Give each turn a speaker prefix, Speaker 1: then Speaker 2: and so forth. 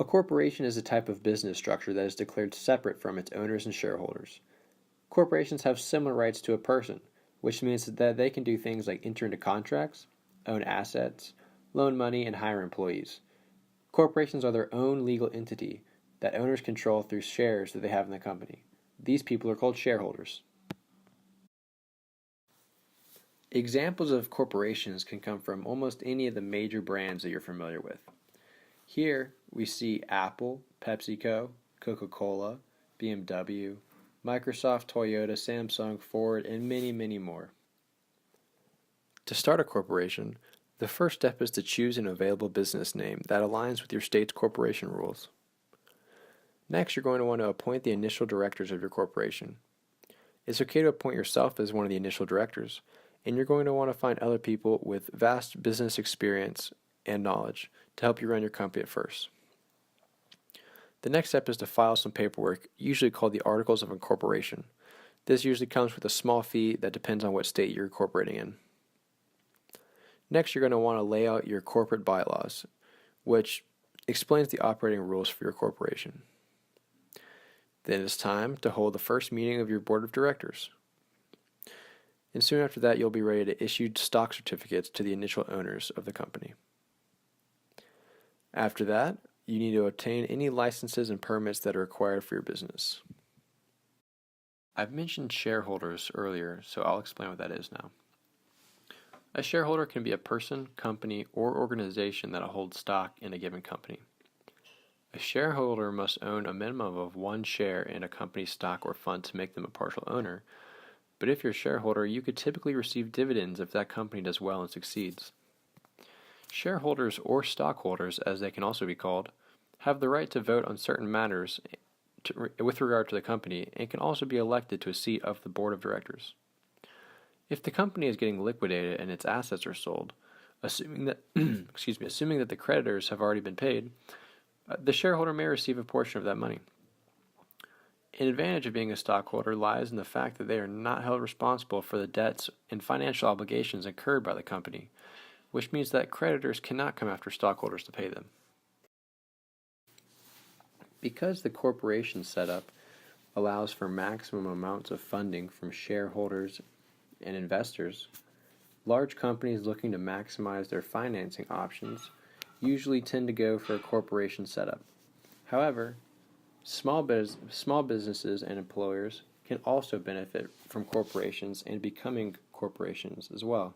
Speaker 1: A corporation is a type of business structure that is declared separate from its owners and shareholders. Corporations have similar rights to a person, which means that they can do things like enter into contracts, own assets, loan money, and hire employees. Corporations are their own legal entity that owners control through shares that they have in the company. These people are called shareholders. Examples of corporations can come from almost any of the major brands that you're familiar with. Here we see Apple, PepsiCo, Coca-Cola, BMW, Microsoft, Toyota, Samsung, Ford, and many, many more. To start a corporation, the first step is to choose an available business name that aligns with your state's corporation rules. Next, you're going to want to appoint the initial directors of your corporation. It's okay to appoint yourself as one of the initial directors, and you're going to want to find other people with vast business experience and knowledge to help you run your company at first. The next step is to file some paperwork, usually called the Articles of Incorporation. This usually comes with a small fee that depends on what state you're incorporating in. Next, you're going to want to lay out your corporate bylaws, which explains the operating rules for your corporation. Then it's time to hold the first meeting of your board of directors. And soon after that, you'll be ready to issue stock certificates to the initial owners of the company. After that, you need to obtain any licenses and permits that are required for your business. I've mentioned shareholders earlier, so I'll explain what that is now. A shareholder can be a person, company, or organization that holds stock in a given company. A shareholder must own a minimum of one share in a company's stock or fund to make them a partial owner, but if you're a shareholder, you could typically receive dividends if that company does well and succeeds. Shareholders, or stockholders as they can also be called, have the right to vote on certain matters with regard to the company and can also be elected to a seat of the board of directors. If the company is getting liquidated and its assets are sold, assuming that assuming that the creditors have already been paid, the shareholder may receive a portion of that money. An advantage of being a stockholder lies in the fact that they are not held responsible for the debts and financial obligations incurred by the company, which means that creditors cannot come after stockholders to pay them. Because the corporation setup allows for maximum amounts of funding from shareholders and investors, large companies looking to maximize their financing options usually tend to go for a corporation setup. However, small businesses and employers can also benefit from corporations and becoming corporations as well.